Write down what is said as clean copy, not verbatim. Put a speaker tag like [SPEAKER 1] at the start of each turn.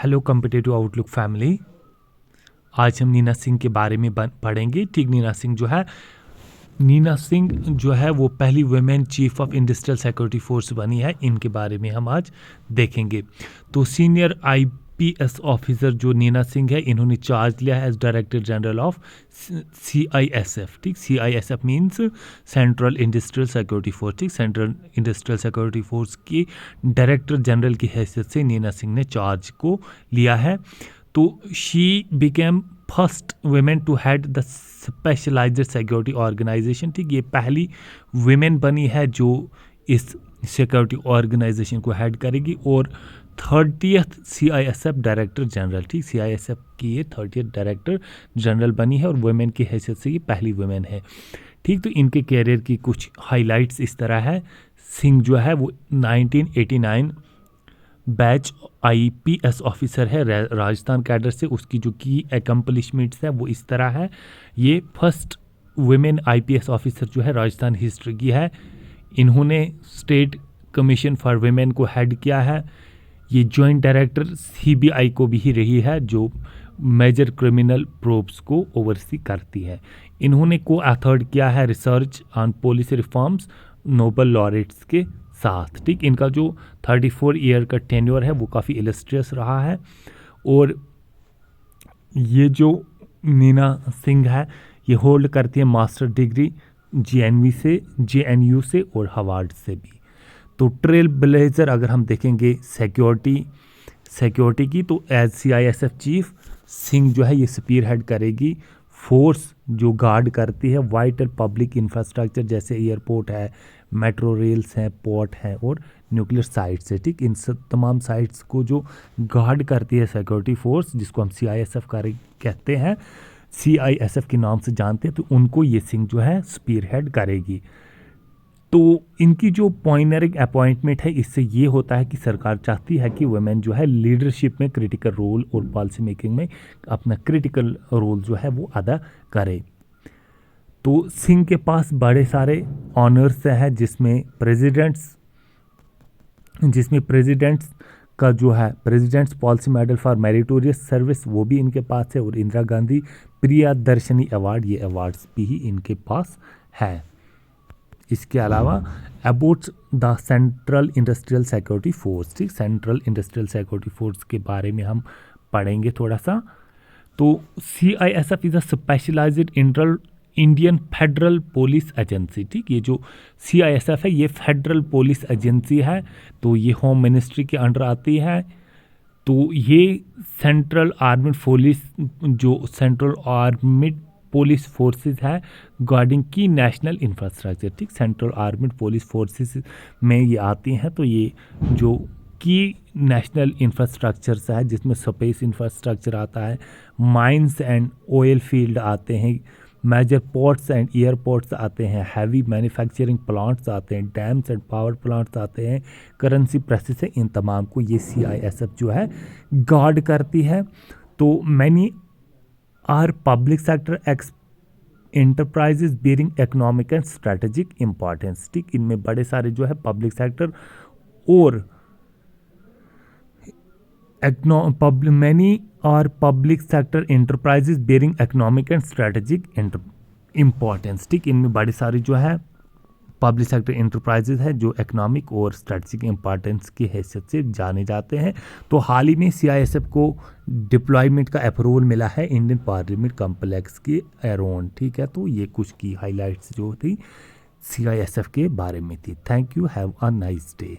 [SPEAKER 1] Hello competitive outlook family. आज हम नीना सिंह के बारे में पढ़ेंगे। ठीक, नीना सिंह जो है वो पहली women chief of industrial security force बनी है। इनके बारे में हम आज देखेंगे। तो सीनियर आईपीएस ऑफिसर जो नीना सिंह है, इन्होंने चार्ज लिया है as director general of CISF। ठीक, CISF means central industrial security force. ठीक, सेंट्रल इंडस्ट्रियल सिक्योरिटी फोर्स की डायरेक्टर जनरल की हैसियत से नीना सिंह ने चार्ज को लिया है। तो she became first women to head the specialised security organisation. ठीक, ये पहली वुमेन बनी है जो इस सिक्योरिटी ऑर्गेनाइजेशन को हेड करेगी और 30th CISF डायरेक्टर जनरल। ठीक, CISF की ये 30th डायरेक्टर जनरल बनी है और वुमेन की हैसियत से ये पहली वुमेन है। ठीक, तो इनके कैरियर की कुछ हाइलाइट्स इस तरह है। सिंह जो है वो 1989 बैच IPS ऑफिसर है राजस्थान कैडर से। उसकी जो की एकम्पलिशमेंट्स है वो इस तरह है। ये फर्स्ट वुमेन IPS ऑफिसर जो है राजस्थान हिस्ट्री की है। इन्होंने स्टेट कमीशन फॉर वुमेन को हेड किया है। ये जॉइंट डायरेक्टर CBI को भी ही रही है जो मेजर क्रिमिनल प्रोब्स को ओवरसी करती है। इन्होंने को अथॉर्ड किया है research on policy reforms Nobel laureates के साथ। ठीक, इनका जो 34 ईयर का टेन्योर है वो काफ़ी इलस्ट्रियस रहा है। और ये जो नीना सिंह है ये होल्ड करती है मास्टर डिग्री JNU से और हार्वर्ड से भी। तो ट्रेल ब्लेजर अगर हम देखेंगे सिक्योरिटी की, तो एज CISF चीफ सिंह जो है ये स्पीयर हेड करेगी फोर्स जो गार्ड करती है वाइटल पब्लिक इंफ्रास्ट्रक्चर जैसे एयरपोर्ट है, मेट्रो रेल्स हैं, पोर्ट हैं और न्यूक्लियर साइट्स है। ठीक, इन सब तमाम साइट्स को जो गार्ड करती है सिक्योरिटी फोर्स, जिसको हम CISF कहते हैं, CISF के नाम से जानते हैं, तो उनको ये सिंह जो है स्पीयर हेड करेगी। तो इनकी जो पॉइनरिंग अपॉइंटमेंट है, इससे ये होता है कि सरकार चाहती है कि वुमेन जो है लीडरशिप में क्रिटिकल रोल और पॉलिसी मेकिंग में अपना क्रिटिकल रोल जो है वो अदा करे। तो सिंह के पास बड़े सारे ऑनर्स हैं जिसमें प्रेसिडेंट्स का जो है presidents policy medal for meritorious service वो भी इनके पास है और इंदिरा गांधी प्रियदर्शनी अवार्ड, ये अवार्ड्स भी इनके पास है। इसके अलावा about the central industrial security force. ठीक, सेंट्रल इंडस्ट्रियल सिक्योरिटी फोर्स के बारे में हम पढ़ेंगे थोड़ा सा। तो CISF is a specialised Indian federal police agency. ठीक, ये जो CISF है ये फेडरल पुलिस एजेंसी है, तो ये होम मिनिस्ट्री के अंडर आती है। तो ये सेंट्रल आर्मिड पुलिस फोर्सेस है गार्डिंग की नेशनल इंफ्रास्ट्रक्चर। ठीक, सेंट्रल आर्मिड पुलिस फोर्सेस में ये आती हैं। तो ये जो की नेशनल इंफ्रास्ट्रक्चर्स है जिसमें स्पेस इंफ्रास्ट्रक्चर आता है, माइंस एंड ऑयल फील्ड आते हैं, मेजर पोर्ट्स एंड एयरपोर्ट्स आते हैं, हैवी मैन्युफैक्चरिंग प्लांट्स आते हैं, डैम्स एंड पावर प्लांट्स आते हैं, करेंसी प्रेसेस है, इन तमाम को ये CISF जो है गार्ड करती है। तो many are public sector enterprises bearing economic and strategic importance. ठीक, इनमें बड़े सारे जो है पब्लिक सेक्टर और many are public sector enterprises bearing economic and strategic importance. ठीक, इनमें बड़े सारे जो है पब्लिक सेक्टर एंटरप्राइजेज है जो इकोनॉमिक और स्ट्रेटेजिक इंपॉर्टेंस की हैसियत से जाने जाते हैं। तो हाल ही में CISF को डिप्लॉयमेंट का अप्रूवल मिला है इंडियन पार्लियामेंट कॉम्प्लेक्स के अराउंड। ठीक है, तो ये कुछ की हाइलाइट्स जो थी CISF के बारे में थी। Thank you, have a nice day.